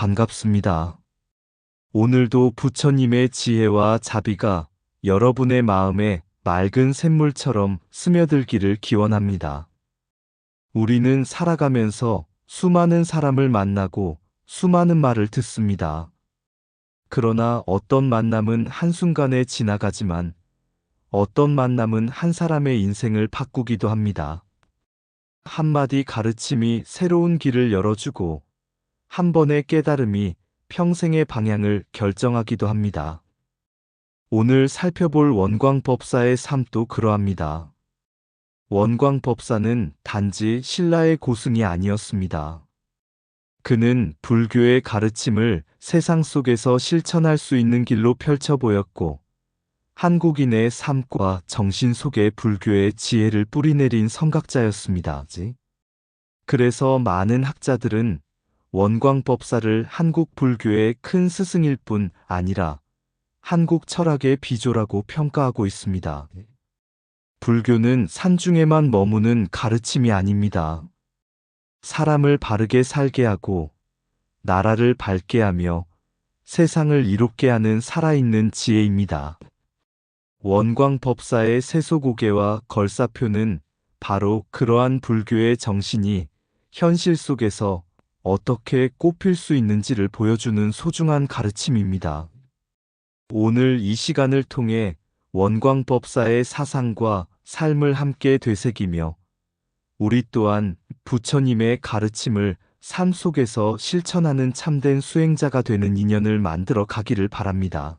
반갑습니다. 오늘도 부처님의 지혜와 자비가 여러분의 마음에 맑은 샘물처럼 스며들기를 기원합니다. 우리는 살아가면서 수많은 사람을 만나고 수많은 말을 듣습니다. 그러나 어떤 만남은 한순간에 지나가지만 어떤 만남은 한 사람의 인생을 바꾸기도 합니다. 한마디 가르침이 새로운 길을 열어주고 한 번의 깨달음이 평생의 방향을 결정하기도 합니다. 오늘 살펴볼 원광법사의 삶도 그러합니다. 원광법사는 단지 신라의 고승이 아니었습니다. 그는 불교의 가르침을 세상 속에서 실천할 수 있는 길로 펼쳐 보였고, 한국인의 삶과 정신 속에 불교의 지혜를 뿌리내린 선각자였습니다. 그래서 많은 학자들은 원광법사를 한국 불교의 큰 스승일 뿐 아니라 한국 철학의 비조라고 평가하고 있습니다. 불교는 산중에만 머무는 가르침이 아닙니다. 사람을 바르게 살게 하고 나라를 밝게 하며 세상을 이롭게 하는 살아있는 지혜입니다. 원광법사의 세소고개와 걸사표는 바로 그러한 불교의 정신이 현실 속에서 어떻게 꽃필 수 있는지를 보여주는 소중한 가르침입니다. 오늘 이 시간을 통해 원광법사의 사상과 삶을 함께 되새기며 우리 또한 부처님의 가르침을 삶 속에서 실천하는 참된 수행자가 되는 인연을 만들어 가기를 바랍니다.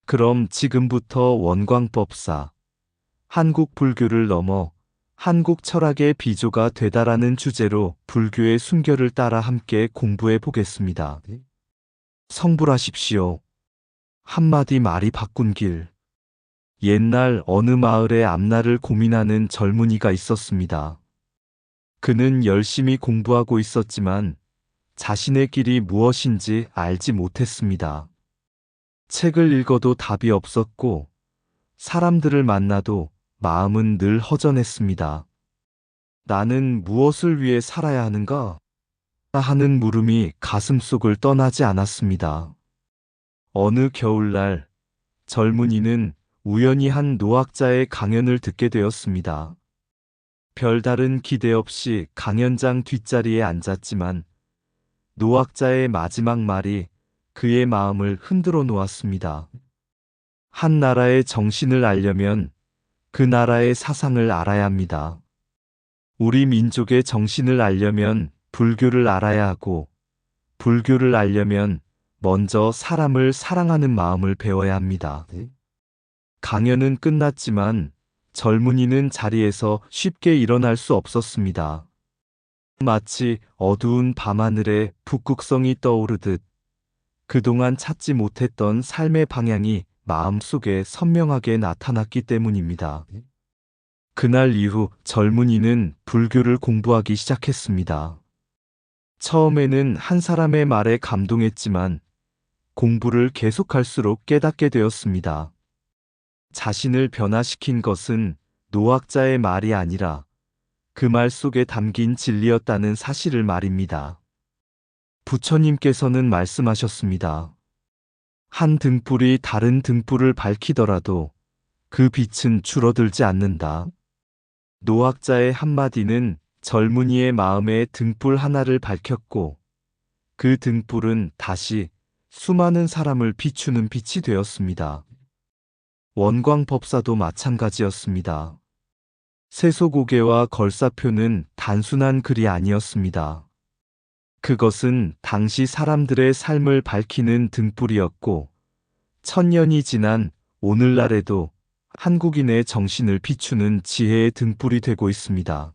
그럼 지금부터 원광법사, 한국 불교를 넘어 한국 철학의 비조가 되다라는 주제로 불교의 순결을 따라 함께 공부해 보겠습니다. 성불하십시오. 한마디 말이 바꾼 길. 옛날 어느 마을에 앞날을 고민하는 젊은이가 있었습니다. 그는 열심히 공부하고 있었지만 자신의 길이 무엇인지 알지 못했습니다. 책을 읽어도 답이 없었고 사람들을 만나도 마음은 늘 허전했습니다. 나는 무엇을 위해 살아야 하는가? 하는 물음이 가슴속을 떠나지 않았습니다. 어느 겨울날 젊은이는 우연히 한 노학자의 강연을 듣게 되었습니다. 별다른 기대 없이 강연장 뒷자리에 앉았지만 노학자의 마지막 말이 그의 마음을 흔들어 놓았습니다. 한 나라의 정신을 알려면 그 나라의 사상을 알아야 합니다. 우리 민족의 정신을 알려면 불교를 알아야 하고, 불교를 알려면 먼저 사람을 사랑하는 마음을 배워야 합니다. 강연은 끝났지만 젊은이는 자리에서 쉽게 일어날 수 없었습니다. 마치 어두운 밤하늘에 북극성이 떠오르듯 그동안 찾지 못했던 삶의 방향이 마음속에 선명하게 나타났기 때문입니다. 그날 이후 젊은이는 불교를 공부하기 시작했습니다. 처음에는 한 사람의 말에 감동했지만 공부를 계속할수록 깨닫게 되었습니다. 자신을 변화시킨 것은 노학자의 말이 아니라 그 말 속에 담긴 진리였다는 사실을 말입니다. 부처님께서는 말씀하셨습니다. 한 등불이 다른 등불을 밝히더라도 그 빛은 줄어들지 않는다. 노학자의 한마디는 젊은이의 마음에 등불 하나를 밝혔고 그 등불은 다시 수많은 사람을 비추는 빛이 되었습니다. 원광법사도 마찬가지였습니다. 세소고개와 걸사표는 단순한 글이 아니었습니다. 그것은 당시 사람들의 삶을 밝히는 등불이었고, 천년이 지난 오늘날에도 한국인의 정신을 비추는 지혜의 등불이 되고 있습니다.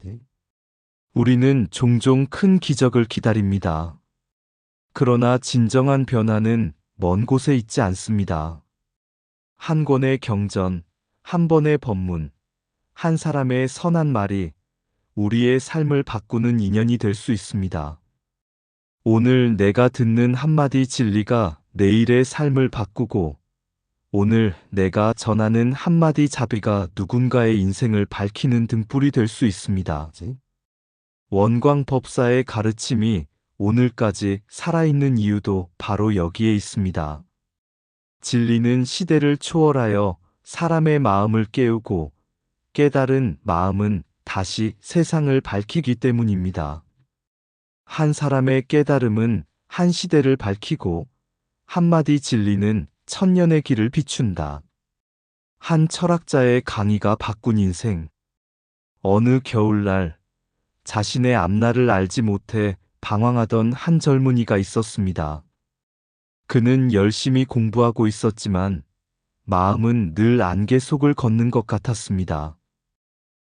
우리는 종종 큰 기적을 기다립니다. 그러나 진정한 변화는 먼 곳에 있지 않습니다. 한 권의 경전, 한 번의 법문, 한 사람의 선한 말이 우리의 삶을 바꾸는 인연이 될 수 있습니다. 오늘 내가 듣는 한마디 진리가 내일의 삶을 바꾸고, 오늘 내가 전하는 한마디 자비가 누군가의 인생을 밝히는 등불이 될 수 있습니다. 원광법사의 가르침이 오늘까지 살아있는 이유도 바로 여기에 있습니다. 진리는 시대를 초월하여 사람의 마음을 깨우고 깨달은 마음은 다시 세상을 밝히기 때문입니다. 한 사람의 깨달음은 한 시대를 밝히고 한마디 진리는 천년의 길을 비춘다. 한 철학자의 강의가 바꾼 인생. 어느 겨울날 자신의 앞날을 알지 못해 방황하던 한 젊은이가 있었습니다. 그는 열심히 공부하고 있었지만 마음은 늘 안개 속을 걷는 것 같았습니다.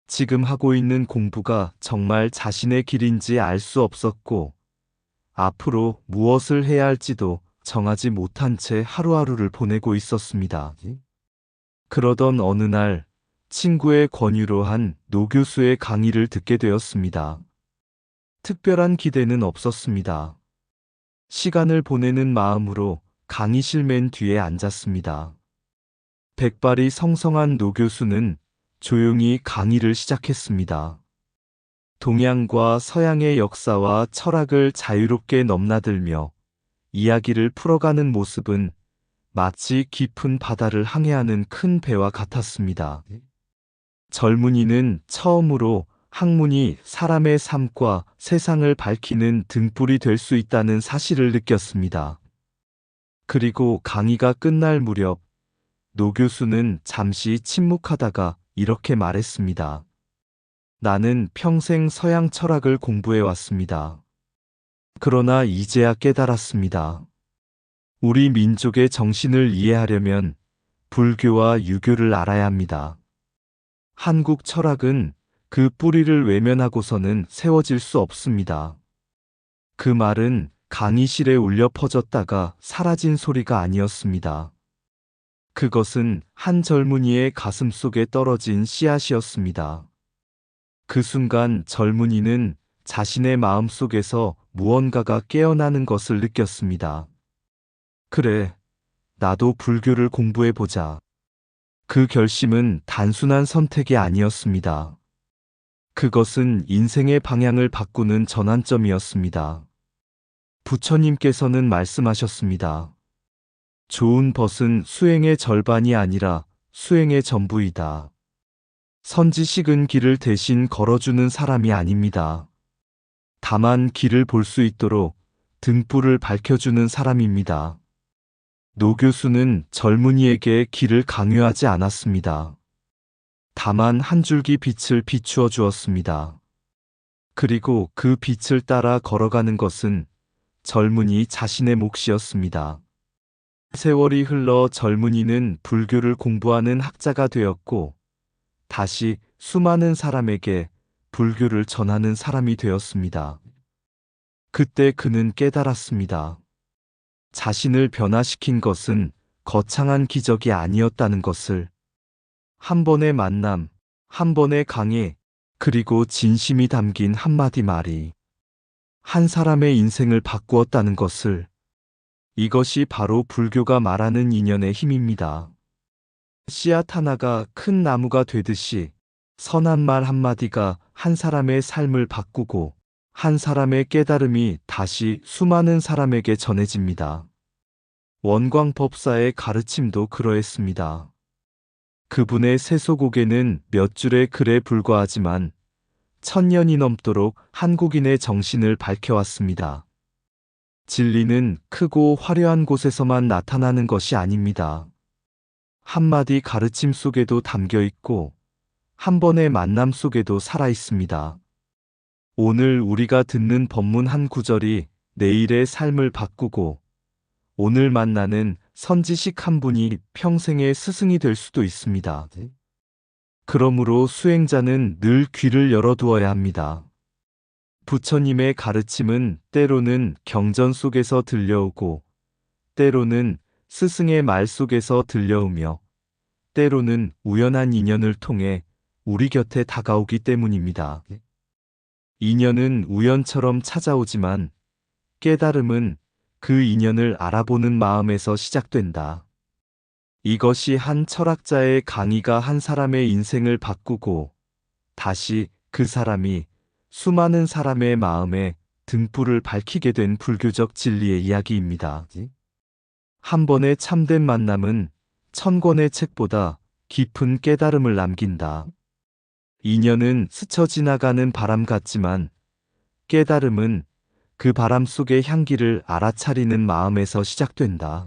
지금 하고 있는 공부가 정말 자신의 길인지 알 수 없었고 앞으로 무엇을 해야 할지도 정하지 못한 채 하루하루를 보내고 있었습니다. 그러던 어느 날 친구의 권유로 한 노 교수의 강의를 듣게 되었습니다. 특별한 기대는 없었습니다. 시간을 보내는 마음으로 강의실 맨 뒤에 앉았습니다. 백발이 성성한 노 교수는 조용히 강의를 시작했습니다. 동양과 서양의 역사와 철학을 자유롭게 넘나들며 이야기를 풀어가는 모습은 마치 깊은 바다를 항해하는 큰 배와 같았습니다. 젊은이는 처음으로 학문이 사람의 삶과 세상을 밝히는 등불이 될 수 있다는 사실을 느꼈습니다. 그리고 강의가 끝날 무렵 노 교수는 잠시 침묵하다가 이렇게 말했습니다. 나는 평생 서양 철학을 공부해 왔습니다. 그러나 이제야 깨달았습니다. 우리 민족의 정신을 이해하려면 불교와 유교를 알아야 합니다. 한국 철학은 그 뿌리를 외면하고서는 세워질 수 없습니다. 그 말은 강의실에 울려 퍼졌다가 사라진 소리가 아니었습니다. 그것은 한 젊은이의 가슴 속에 떨어진 씨앗이었습니다. 그 순간 젊은이는 자신의 마음 속에서 무언가가 깨어나는 것을 느꼈습니다. 그래, 나도 불교를 공부해보자. 그 결심은 단순한 선택이 아니었습니다. 그것은 인생의 방향을 바꾸는 전환점이었습니다. 부처님께서는 말씀하셨습니다. 좋은 벗은 수행의 절반이 아니라 수행의 전부이다. 선지식은 길을 대신 걸어주는 사람이 아닙니다. 다만 길을 볼 수 있도록 등불을 밝혀주는 사람입니다. 노 교수는 젊은이에게 길을 강요하지 않았습니다. 다만 한 줄기 빛을 비추어 주었습니다. 그리고 그 빛을 따라 걸어가는 것은 젊은이 자신의 몫이었습니다. 세월이 흘러 젊은이는 불교를 공부하는 학자가 되었고 다시 수많은 사람에게 불교를 전하는 사람이 되었습니다. 그때 그는 깨달았습니다. 자신을 변화시킨 것은 거창한 기적이 아니었다는 것을. 한 번의 만남, 한 번의 강의, 그리고 진심이 담긴 한마디 말이 한 사람의 인생을 바꾸었다는 것을. 이것이 바로 불교가 말하는 인연의 힘입니다. 씨앗 하나가 큰 나무가 되듯이 선한 말 한마디가 한 사람의 삶을 바꾸고 한 사람의 깨달음이 다시 수많은 사람에게 전해집니다. 원광법사의 가르침도 그러했습니다. 그분의 세속옥에는 몇 줄의 글에 불과하지만 1000년이 넘도록 한국인의 정신을 밝혀왔습니다. 진리는 크고 화려한 곳에서만 나타나는 것이 아닙니다. 한마디 가르침 속에도 담겨 있고 한 번의 만남 속에도 살아 있습니다. 오늘 우리가 듣는 법문 한 구절이 내일의 삶을 바꾸고 오늘 만나는 선지식 한 분이 평생의 스승이 될 수도 있습니다. 그러므로 수행자는 늘 귀를 열어두어야 합니다. 부처님의 가르침은 때로는 경전 속에서 들려오고 때로는 스승의 말 속에서 들려오며 때로는 우연한 인연을 통해 우리 곁에 다가오기 때문입니다. 인연은 우연처럼 찾아오지만 깨달음은 그 인연을 알아보는 마음에서 시작된다. 이것이 한 철학자의 강의가 한 사람의 인생을 바꾸고 다시 그 사람이 수많은 사람의 마음에 등불을 밝히게 된 불교적 진리의 이야기입니다. 한 번의 참된 만남은 1000권의 책보다 깊은 깨달음을 남긴다. 인연은 스쳐 지나가는 바람 같지만 깨달음은 그 바람 속의 향기를 알아차리는 마음에서 시작된다.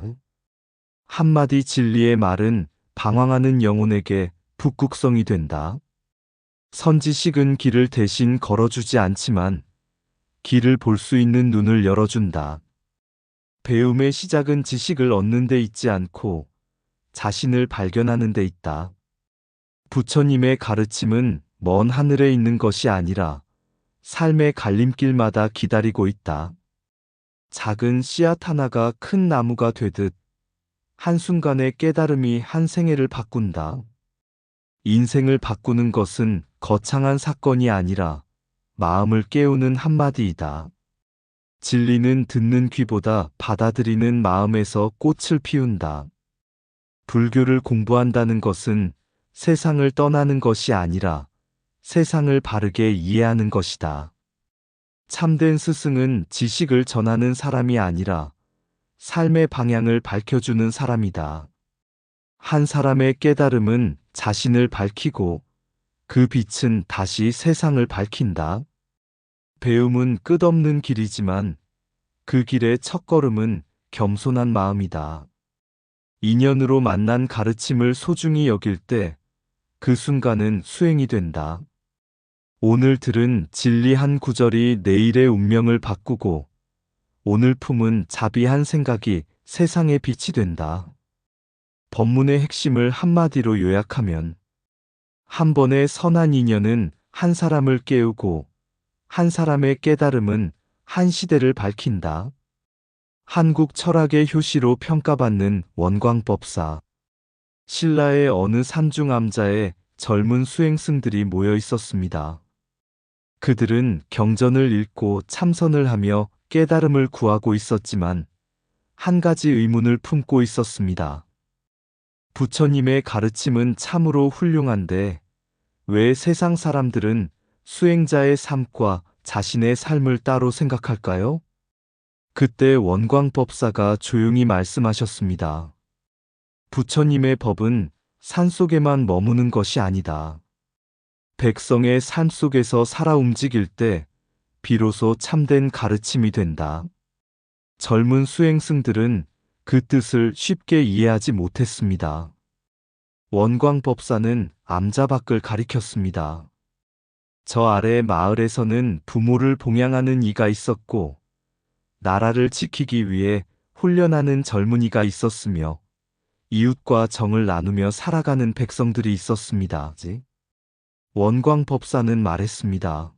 한마디 진리의 말은 방황하는 영혼에게 북극성이 된다. 선지식은 길을 대신 걸어주지 않지만 길을 볼 수 있는 눈을 열어준다. 배움의 시작은 지식을 얻는 데 있지 않고 자신을 발견하는 데 있다. 부처님의 가르침은 먼 하늘에 있는 것이 아니라 삶의 갈림길마다 기다리고 있다. 작은 씨앗 하나가 큰 나무가 되듯 한순간의 깨달음이 한 생애를 바꾼다. 인생을 바꾸는 것은 거창한 사건이 아니라 마음을 깨우는 한마디이다. 진리는 듣는 귀보다 받아들이는 마음에서 꽃을 피운다. 불교를 공부한다는 것은 세상을 떠나는 것이 아니라 세상을 바르게 이해하는 것이다. 참된 스승은 지식을 전하는 사람이 아니라 삶의 방향을 밝혀주는 사람이다. 한 사람의 깨달음은 자신을 밝히고 그 빛은 다시 세상을 밝힌다. 배움은 끝없는 길이지만 그 길의 첫걸음은 겸손한 마음이다. 인연으로 만난 가르침을 소중히 여길 때 그 순간은 수행이 된다. 오늘 들은 진리 한 구절이 내일의 운명을 바꾸고 오늘 품은 자비 한 생각이 세상의 빛이 된다. 법문의 핵심을 한마디로 요약하면 한 번의 선한 인연은 한 사람을 깨우고 한 사람의 깨달음은 한 시대를 밝힌다. 한국 철학의 효시로 평가받는 원광법사. 신라의 어느 산중암자에 젊은 수행승들이 모여 있었습니다. 그들은 경전을 읽고 참선을 하며 깨달음을 구하고 있었지만 한 가지 의문을 품고 있었습니다. 부처님의 가르침은 참으로 훌륭한데 왜 세상 사람들은 수행자의 삶과 자신의 삶을 따로 생각할까요? 그때 원광법사가 조용히 말씀하셨습니다. 부처님의 법은 산속에만 머무는 것이 아니다. 백성의 삶 속에서 살아 움직일 때 비로소 참된 가르침이 된다. 젊은 수행승들은 그 뜻을 쉽게 이해하지 못했습니다. 원광법사는 암자밖을 가리켰습니다. 저 아래 마을에서는 부모를 봉양하는 이가 있었고 나라를 지키기 위해 훈련하는 젊은이가 있었으며 이웃과 정을 나누며 살아가는 백성들이 있었습니다. 원광법사는 말했습니다.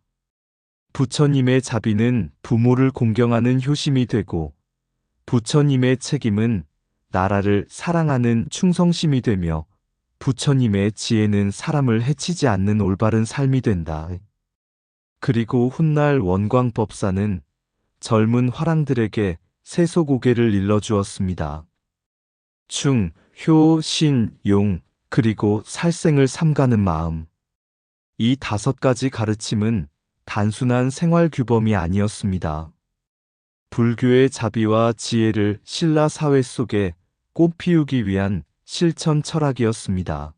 부처님의 자비는 부모를 공경하는 효심이 되고 부처님의 책임은 나라를 사랑하는 충성심이 되며 부처님의 지혜는 사람을 해치지 않는 올바른 삶이 된다. 그리고 훗날 원광법사는 젊은 화랑들에게 세소고개를 일러주었습니다. 충, 효, 신, 용, 그리고 살생을 삼가는 마음. 이 5가지 가르침은 단순한 생활 규범이 아니었습니다. 불교의 자비와 지혜를 신라 사회 속에 꽃피우기 위한 실천 철학이었습니다.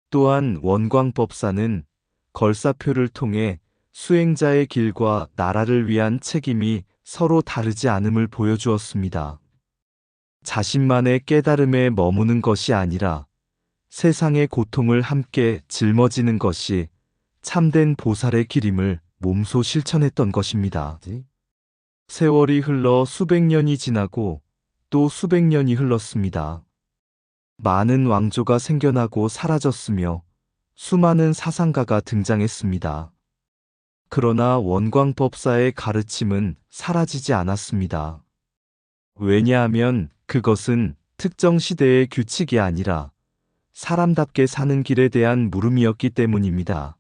또한 원광법사는 걸사표를 통해 수행자의 길과 나라를 위한 책임이 서로 다르지 않음을 보여주었습니다. 자신만의 깨달음에 머무는 것이 아니라 세상의 고통을 함께 짊어지는 것이 참된 보살의 길임을 몸소 실천했던 것입니다. 세월이 흘러 수백 년이 지나고 또 수백 년이 흘렀습니다. 많은 왕조가 생겨나고 사라졌으며 수많은 사상가가 등장했습니다. 그러나 원광법사의 가르침은 사라지지 않았습니다. 왜냐하면 그것은 특정 시대의 규칙이 아니라 사람답게 사는 길에 대한 물음이었기 때문입니다.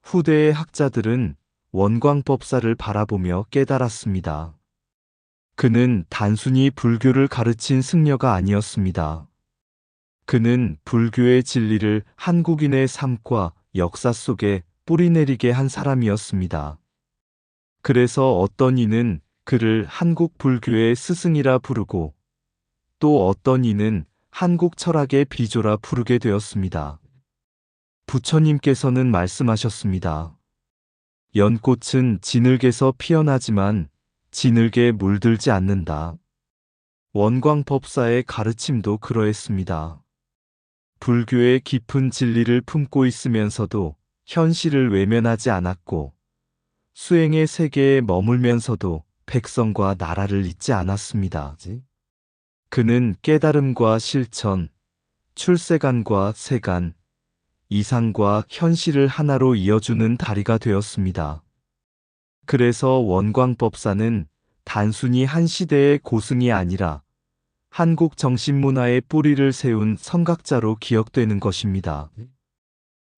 후대의 학자들은 원광법사를 바라보며 깨달았습니다. 그는 단순히 불교를 가르친 승려가 아니었습니다. 그는 불교의 진리를 한국인의 삶과 역사 속에 뿌리내리게 한 사람이었습니다. 그래서 어떤 이는 그를 한국 불교의 스승이라 부르고 또 어떤 이는 한국 철학의 비조라 부르게 되었습니다. 부처님께서는 말씀하셨습니다. 연꽃은 진흙에서 피어나지만 진흙에 물들지 않는다. 원광법사의 가르침도 그러했습니다. 불교의 깊은 진리를 품고 있으면서도 현실을 외면하지 않았고 수행의 세계에 머물면서도 백성과 나라를 잊지 않았습니다. 그는 깨달음과 실천, 출세관과 세관, 이상과 현실을 하나로 이어주는 다리가 되었습니다. 그래서 원광법사는 단순히 한 시대의 고승이 아니라 한국 정신문화의 뿌리를 세운 선각자로 기억되는 것입니다.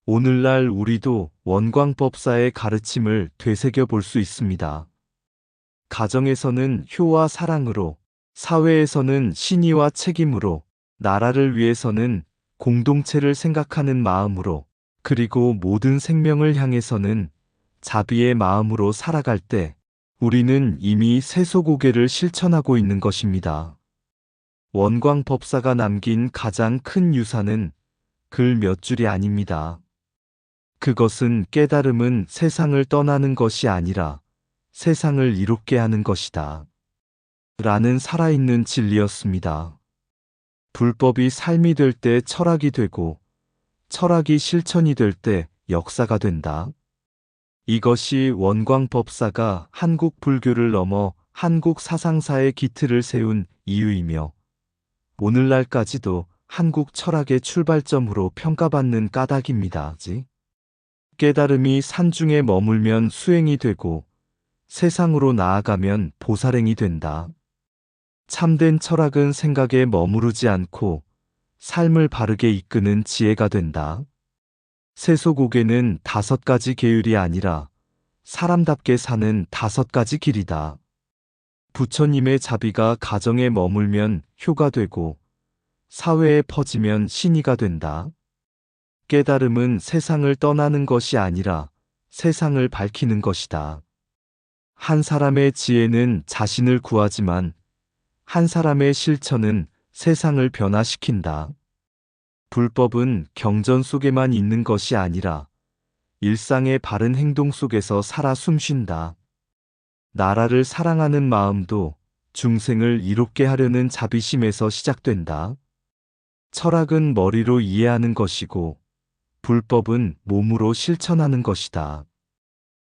오늘날 우리도 원광법사의 가르침을 되새겨 볼 수 있습니다. 가정에서는 효와 사랑으로, 사회에서는 신의와 책임으로, 나라를 위해서는 공동체를 생각하는 마음으로, 그리고 모든 생명을 향해서는 자비의 마음으로 살아갈 때 우리는 이미 세소고개를 실천하고 있는 것입니다. 원광법사가 남긴 가장 큰 유산은 글 몇 줄이 아닙니다. 그것은 깨달음은 세상을 떠나는 것이 아니라 세상을 이롭게 하는 것이다. 라는 살아있는 진리였습니다. 불법이 삶이 될 때 철학이 되고 철학이 실천이 될 때 역사가 된다. 이것이 원광법사가 한국 불교를 넘어 한국 사상사의 기틀을 세운 이유이며 오늘날까지도 한국 철학의 출발점으로 평가받는 까닭입니다. 깨달음이 산중에 머물면 수행이 되고 세상으로 나아가면 보살행이 된다. 참된 철학은 생각에 머무르지 않고 삶을 바르게 이끄는 지혜가 된다. 세소고개는 5가지 계율이 아니라 사람답게 사는 5가지 길이다. 부처님의 자비가 가정에 머물면 효가 되고 사회에 퍼지면 신의가 된다. 깨달음은 세상을 떠나는 것이 아니라 세상을 밝히는 것이다. 한 사람의 지혜는 자신을 구하지만 한 사람의 실천은 세상을 변화시킨다. 불법은 경전 속에만 있는 것이 아니라 일상의 바른 행동 속에서 살아 숨쉰다. 나라를 사랑하는 마음도 중생을 이롭게 하려는 자비심에서 시작된다. 철학은 머리로 이해하는 것이고 불법은 몸으로 실천하는 것이다.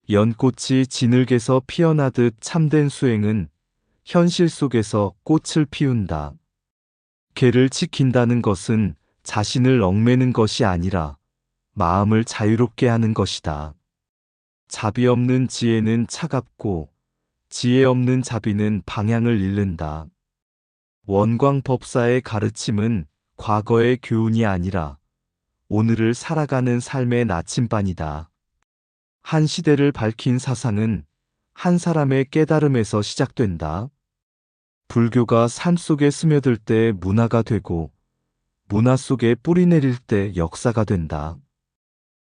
연꽃이 진흙에서 피어나듯 참된 수행은 현실 속에서 꽃을 피운다. 개를 지킨다는 것은 자신을 얽매는 것이 아니라 마음을 자유롭게 하는 것이다. 자비 없는 지혜는 차갑고 지혜 없는 자비는 방향을 잃는다. 원광법사의 가르침은 과거의 교훈이 아니라 오늘을 살아가는 삶의 나침반이다. 한 시대를 밝힌 사상은 한 사람의 깨달음에서 시작된다. 불교가 삶 속에 스며들 때 문화가 되고 문화 속에 뿌리 내릴 때 역사가 된다.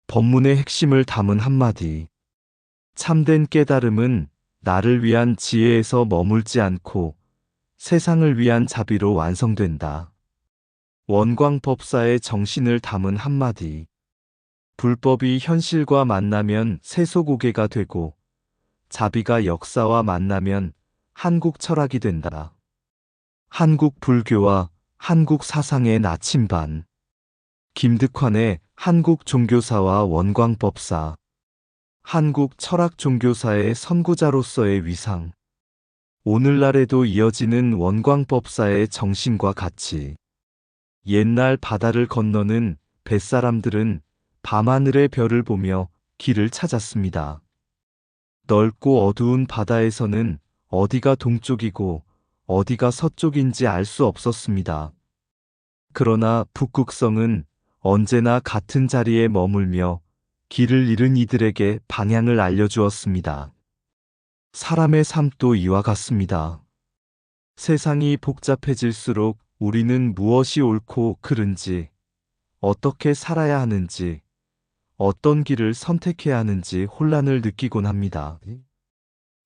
법문의 핵심을 담은 한마디. 참된 깨달음은 나를 위한 지혜에서 머물지 않고 세상을 위한 자비로 완성된다. 원광법사의 정신을 담은 한마디. 불법이 현실과 만나면 세소고개가 되고 자비가 역사와 만나면 한국 철학이 된다. 한국 불교와 한국 사상의 나침반. 김득환의 한국 종교사와 원광법사. 한국 철학 종교사의 선구자로서의 위상. 오늘날에도 이어지는 원광법사의 정신과 가치. 옛날 바다를 건너는 뱃사람들은 밤하늘의 별을 보며 길을 찾았습니다. 넓고 어두운 바다에서는 어디가 동쪽이고 어디가 서쪽인지 알 수 없었습니다. 그러나 북극성은 언제나 같은 자리에 머물며 길을 잃은 이들에게 방향을 알려주었습니다. 사람의 삶도 이와 같습니다. 세상이 복잡해질수록 우리는 무엇이 옳고 그른지, 어떻게 살아야 하는지, 어떤 길을 선택해야 하는지 혼란을 느끼곤 합니다.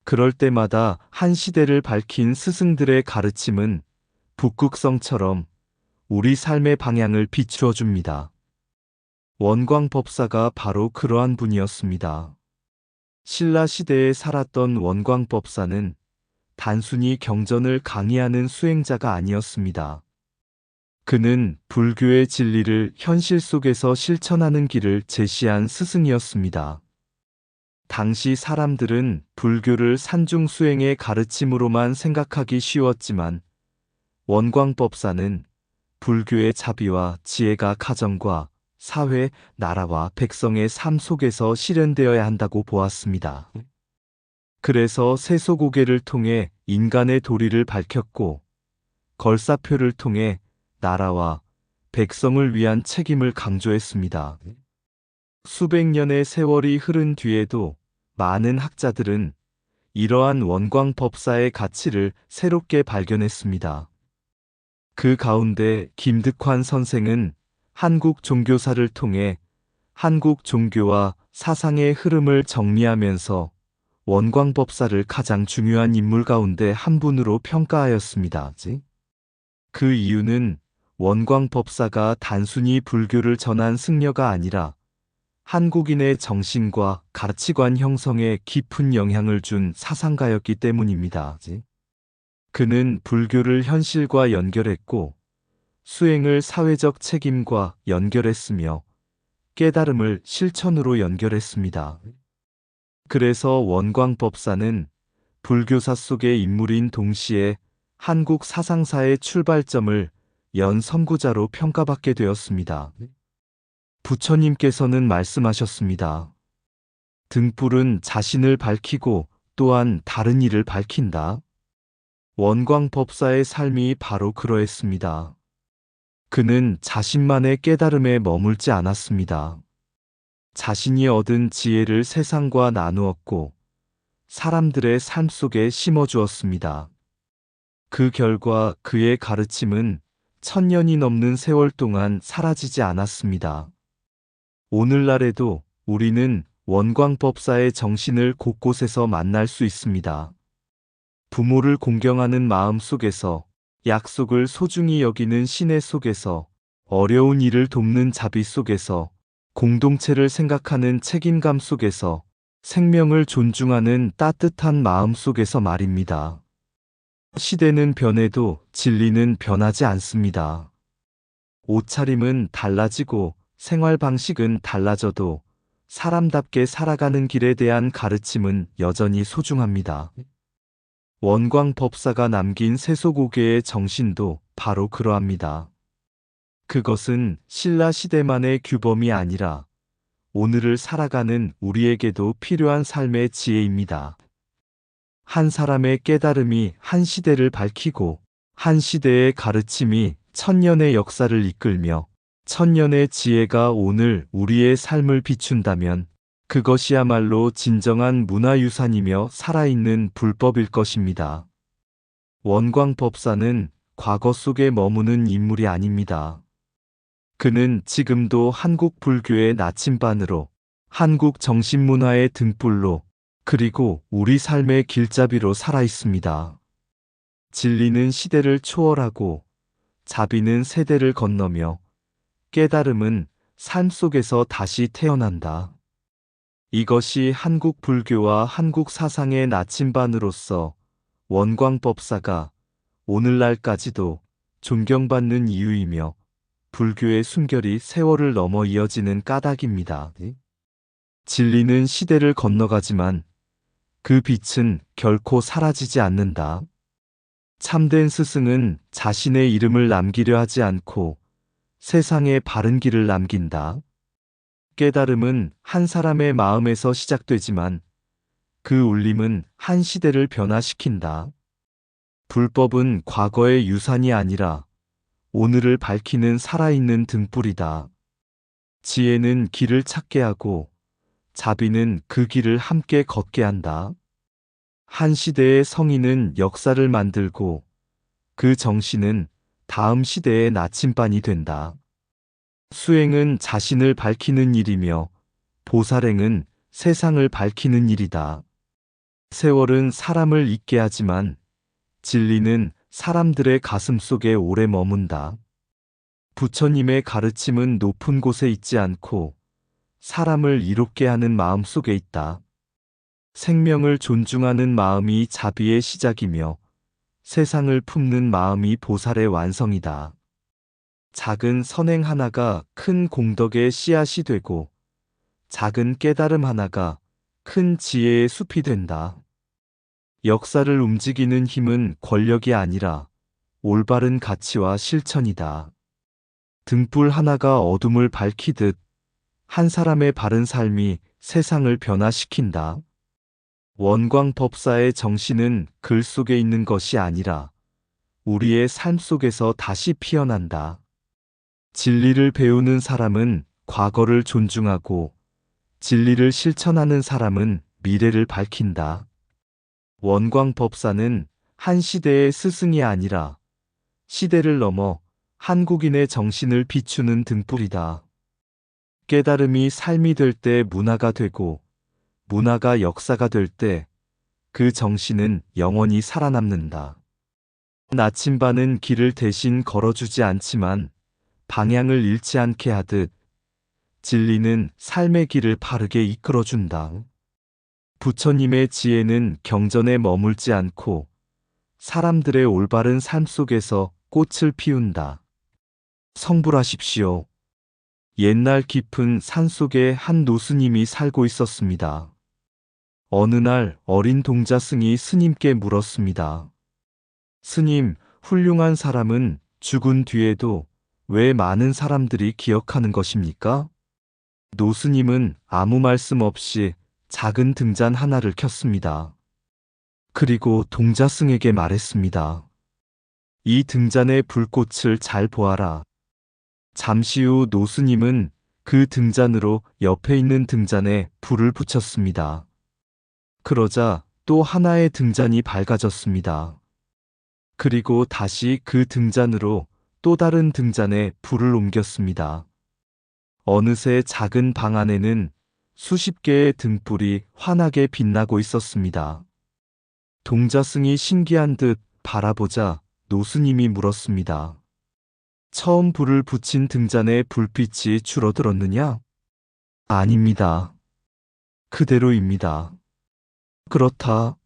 그럴 때마다 한 시대를 밝힌 스승들의 가르침은 북극성처럼 우리 삶의 방향을 비추어 줍니다. 원광법사가 바로 그러한 분이었습니다. 신라 시대에 살았던 원광법사는 단순히 경전을 강의하는 수행자가 아니었습니다. 그는 불교의 진리를 현실 속에서 실천하는 길을 제시한 스승이었습니다. 당시 사람들은 불교를 산중수행의 가르침으로만 생각하기 쉬웠지만 원광법사는 불교의 자비와 지혜가 가정과 사회, 나라와 백성의 삶 속에서 실현되어야 한다고 보았습니다. 그래서 세소고개를 통해 인간의 도리를 밝혔고 걸사표를 통해 나라와 백성을 위한 책임을 강조했습니다. 수백 년의 세월이 흐른 뒤에도 많은 학자들은 이러한 원광법사의 가치를 새롭게 발견했습니다. 그 가운데 김득환 선생은 한국 종교사를 통해 한국 종교와 사상의 흐름을 정리하면서 원광법사를 가장 중요한 인물 가운데 한 분으로 평가하였습니다. 그 이유는 원광법사가 단순히 불교를 전한 승려가 아니라 한국인의 정신과 가치관 형성에 깊은 영향을 준 사상가였기 때문입니다. 그는 불교를 현실과 연결했고 수행을 사회적 책임과 연결했으며 깨달음을 실천으로 연결했습니다. 그래서 원광법사는 불교사 속의 인물인 동시에 한국 사상사의 출발점을 연 선구자로 평가받게 되었습니다. 부처님께서는 말씀하셨습니다. 등불은 자신을 밝히고 또한 다른 이를 밝힌다. 원광법사의 삶이 바로 그러했습니다. 그는 자신만의 깨달음에 머물지 않았습니다. 자신이 얻은 지혜를 세상과 나누었고 사람들의 삶 속에 심어주었습니다. 그 결과 그의 가르침은 1000년이 넘는 세월 동안 사라지지 않았습니다. 오늘날에도 우리는 원광법사의 정신을 곳곳에서 만날 수 있습니다. 부모를 공경하는 마음 속에서, 약속을 소중히 여기는 신뢰 속에서, 어려운 일을 돕는 자비 속에서, 공동체를 생각하는 책임감 속에서, 생명을 존중하는 따뜻한 마음 속에서 말입니다. 시대는 변해도 진리는 변하지 않습니다. 옷차림은 달라지고 생활 방식은 달라져도 사람답게 살아가는 길에 대한 가르침은 여전히 소중합니다. 원광법사가 남긴 세소고개의 정신도 바로 그러합니다. 그것은 신라 시대만의 규범이 아니라 오늘을 살아가는 우리에게도 필요한 삶의 지혜입니다. 한 사람의 깨달음이 한 시대를 밝히고 한 시대의 가르침이 1000년의 역사를 이끌며 1000년의 지혜가 오늘 우리의 삶을 비춘다면 그것이야말로 진정한 문화유산이며 살아있는 불법일 것입니다. 원광법사는 과거 속에 머무는 인물이 아닙니다. 그는 지금도 한국 불교의 나침반으로, 한국 정신문화의 등불로, 그리고 우리 삶의 길잡이로 살아있습니다. 진리는 시대를 초월하고 자비는 세대를 건너며 깨달음은 삶 속에서 다시 태어난다. 이것이 한국 불교와 한국 사상의 나침반으로서 원광법사가 오늘날까지도 존경받는 이유이며 불교의 순결이 세월을 넘어 이어지는 까닭입니다. 진리는 시대를 건너가지만 그 빛은 결코 사라지지 않는다. 참된 스승은 자신의 이름을 남기려 하지 않고 세상에 바른 길을 남긴다. 깨달음은 한 사람의 마음에서 시작되지만 그 울림은 한 시대를 변화시킨다. 불법은 과거의 유산이 아니라 오늘을 밝히는 살아있는 등불이다. 지혜는 길을 찾게 하고 자비는 그 길을 함께 걷게 한다. 한 시대의 성인은 역사를 만들고 그 정신은 다음 시대의 나침반이 된다. 수행은 자신을 밝히는 일이며 보살행은 세상을 밝히는 일이다. 세월은 사람을 잊게 하지만 진리는 사람들의 가슴 속에 오래 머문다. 부처님의 가르침은 높은 곳에 있지 않고 사람을 이롭게 하는 마음 속에 있다. 생명을 존중하는 마음이 자비의 시작이며 세상을 품는 마음이 보살의 완성이다. 작은 선행 하나가 큰 공덕의 씨앗이 되고 작은 깨달음 하나가 큰 지혜의 숲이 된다. 역사를 움직이는 힘은 권력이 아니라 올바른 가치와 실천이다. 등불 하나가 어둠을 밝히듯 한 사람의 바른 삶이 세상을 변화시킨다. 원광법사의 정신은 글 속에 있는 것이 아니라 우리의 삶 속에서 다시 피어난다. 진리를 배우는 사람은 과거를 존중하고 진리를 실천하는 사람은 미래를 밝힌다. 원광법사는 한 시대의 스승이 아니라 시대를 넘어 한국인의 정신을 비추는 등불이다. 깨달음이 삶이 될 때 문화가 되고 문화가 역사가 될 때 그 정신은 영원히 살아남는다. 나침반은 길을 대신 걸어주지 않지만 방향을 잃지 않게 하듯 진리는 삶의 길을 바르게 이끌어준다. 부처님의 지혜는 경전에 머물지 않고 사람들의 올바른 삶 속에서 꽃을 피운다. 성불하십시오. 옛날 깊은 산속에 한 노스님이 살고 있었습니다. 어느 날 어린 동자승이 스님께 물었습니다. 스님, 훌륭한 사람은 죽은 뒤에도 왜 많은 사람들이 기억하는 것입니까? 노스님은 아무 말씀 없이 작은 등잔 하나를 켰습니다. 그리고 동자승에게 말했습니다. 이 등잔의 불꽃을 잘 보아라. 잠시 후 노스님은 그 등잔으로 옆에 있는 등잔에 불을 붙였습니다. 그러자 또 하나의 등잔이 밝아졌습니다. 그리고 다시 그 등잔으로 또 다른 등잔에 불을 옮겼습니다. 어느새 작은 방 안에는 수십 개의 등불이 환하게 빛나고 있었습니다. 동자승이 신기한 듯 바라보자 노스님이 물었습니다. 처음 불을 붙인 등잔의 불빛이 줄어들었느냐? 아닙니다. 그대로입니다. 그렇다.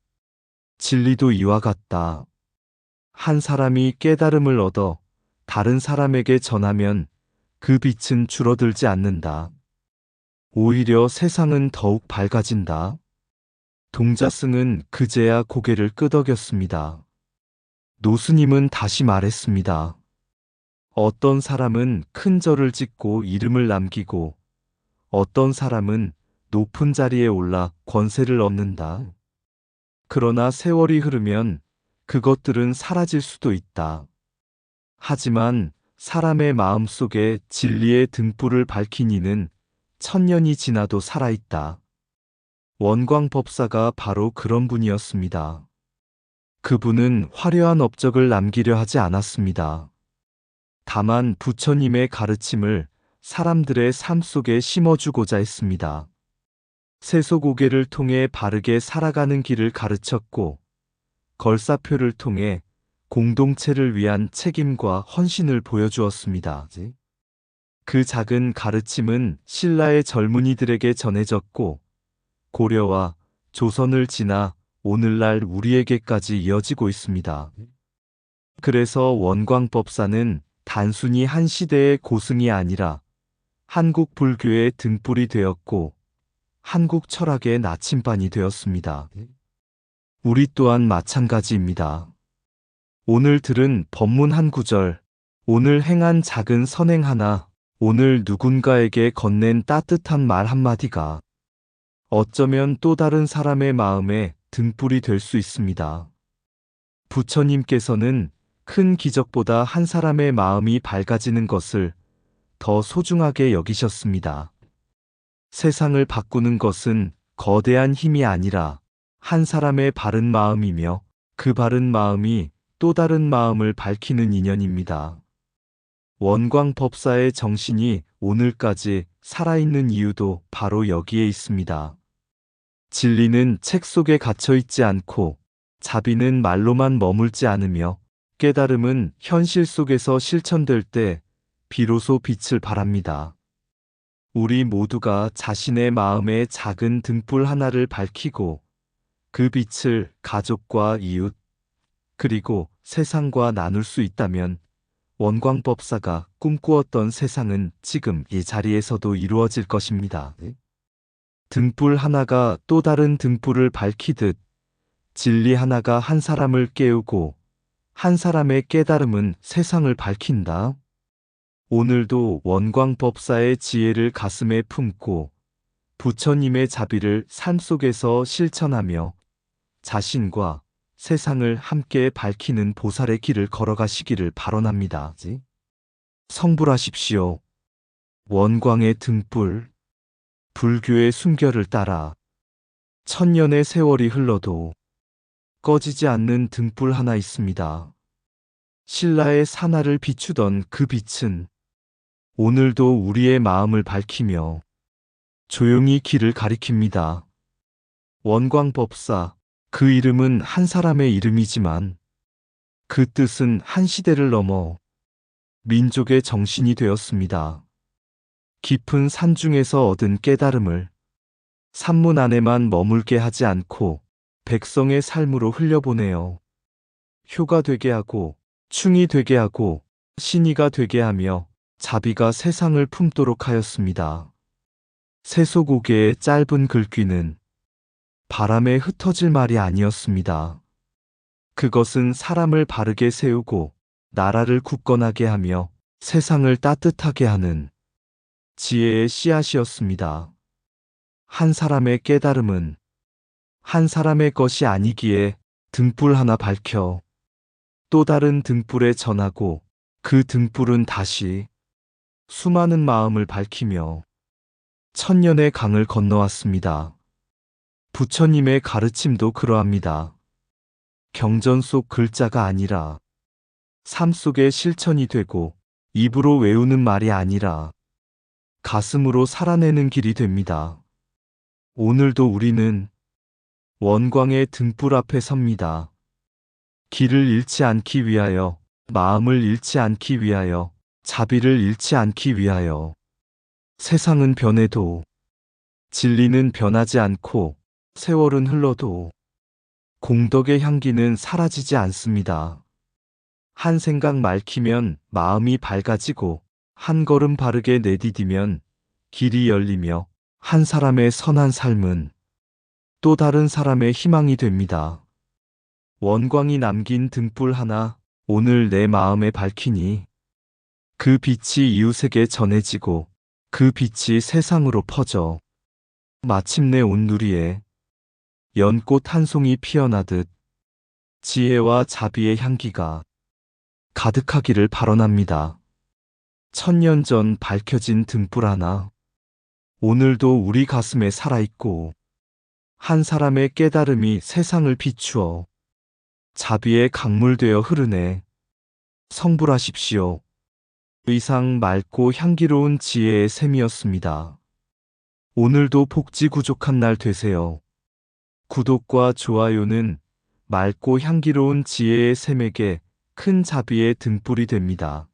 진리도 이와 같다. 한 사람이 깨달음을 얻어 다른 사람에게 전하면 그 빛은 줄어들지 않는다. 오히려 세상은 더욱 밝아진다. 동자승은 그제야 고개를 끄덕였습니다. 노스님은 다시 말했습니다. 어떤 사람은 큰 절을 짓고 이름을 남기고 어떤 사람은 높은 자리에 올라 권세를 얻는다. 그러나 세월이 흐르면 그것들은 사라질 수도 있다. 하지만 사람의 마음 속에 진리의 등불을 밝힌 이는 천년이 지나도 살아있다. 원광법사가 바로 그런 분이었습니다. 그분은 화려한 업적을 남기려 하지 않았습니다. 다만 부처님의 가르침을 사람들의 삶 속에 심어주고자 했습니다. 세소고개를 통해 바르게 살아가는 길을 가르쳤고 걸사표를 통해 공동체를 위한 책임과 헌신을 보여주었습니다. 그 작은 가르침은 신라의 젊은이들에게 전해졌고 고려와 조선을 지나 오늘날 우리에게까지 이어지고 있습니다. 그래서 원광법사는 단순히 한 시대의 고승이 아니라 한국 불교의 등불이 되었고 한국 철학의 나침반이 되었습니다. 우리 또한 마찬가지입니다. 오늘 들은 법문 한 구절, 오늘 행한 작은 선행 하나, 오늘 누군가에게 건넨 따뜻한 말 한마디가 어쩌면 또 다른 사람의 마음에 등불이 될 수 있습니다. 부처님께서는 큰 기적보다 한 사람의 마음이 밝아지는 것을 더 소중하게 여기셨습니다. 세상을 바꾸는 것은 거대한 힘이 아니라 한 사람의 바른 마음이며 그 바른 마음이 또 다른 마음을 밝히는 인연입니다. 원광법사의 정신이 오늘까지 살아있는 이유도 바로 여기에 있습니다. 진리는 책 속에 갇혀 있지 않고 자비는 말로만 머물지 않으며 깨달음은 현실 속에서 실천될 때 비로소 빛을 발합니다. 우리 모두가 자신의 마음의 작은 등불 하나를 밝히고 그 빛을 가족과 이웃, 그리고 세상과 나눌 수 있다면 원광법사가 꿈꾸었던 세상은 지금 이 자리에서도 이루어질 것입니다. 등불 하나가 또 다른 등불을 밝히듯 진리 하나가 한 사람을 깨우고 한 사람의 깨달음은 세상을 밝힌다. 오늘도 원광법사의 지혜를 가슴에 품고 부처님의 자비를 삶 속에서 실천하며 자신과 세상을 함께 밝히는 보살의 길을 걸어가시기를 발언합니다. 성불하십시오. 원광의 등불, 불교의 숨결을 따라 천년의 세월이 흘러도 꺼지지 않는 등불 하나 있습니다. 신라의 산하를 비추던 그 빛은 오늘도 우리의 마음을 밝히며 조용히 길을 가리킵니다. 원광법사, 그 이름은 한 사람의 이름이지만 그 뜻은 한 시대를 넘어 민족의 정신이 되었습니다. 깊은 산중에서 얻은 깨달음을 산문 안에만 머물게 하지 않고 백성의 삶으로 흘려보내어 효가 되게 하고 충이 되게 하고 신의가 되게 하며 자비가 세상을 품도록 하였습니다. 세소고개의 짧은 글귀는 바람에 흩어질 말이 아니었습니다. 그것은 사람을 바르게 세우고 나라를 굳건하게 하며 세상을 따뜻하게 하는 지혜의 씨앗이었습니다. 한 사람의 깨달음은 한 사람의 것이 아니기에 등불 하나 밝혀 또 다른 등불에 전하고 그 등불은 다시 수많은 마음을 밝히며 천년의 강을 건너왔습니다. 부처님의 가르침도 그러합니다. 경전 속 글자가 아니라 삶 속의 실천이 되고 입으로 외우는 말이 아니라 가슴으로 살아내는 길이 됩니다. 오늘도 우리는 원광의 등불 앞에 섭니다. 길을 잃지 않기 위하여, 마음을 잃지 않기 위하여, 자비를 잃지 않기 위하여. 세상은 변해도 진리는 변하지 않고 세월은 흘러도 공덕의 향기는 사라지지 않습니다. 한 생각 맑히면 마음이 밝아지고 한 걸음 바르게 내디디면 길이 열리며 한 사람의 선한 삶은 또 다른 사람의 희망이 됩니다. 원광이 남긴 등불 하나 오늘 내 마음에 밝히니 그 빛이 이웃에게 전해지고 그 빛이 세상으로 퍼져 마침내 온누리에 연꽃 한 송이 피어나듯 지혜와 자비의 향기가 가득하기를 발언합니다. 천년 전 밝혀진 등불 하나 오늘도 우리 가슴에 살아있고 한 사람의 깨달음이 세상을 비추어 자비의 강물되어 흐르네. 성불하십시오. 의상 맑고 향기로운 지혜의 샘이었습니다. 오늘도 복지 구족한 날 되세요. 구독과 좋아요는 맑고 향기로운 지혜의 샘에게 큰 자비의 등불이 됩니다.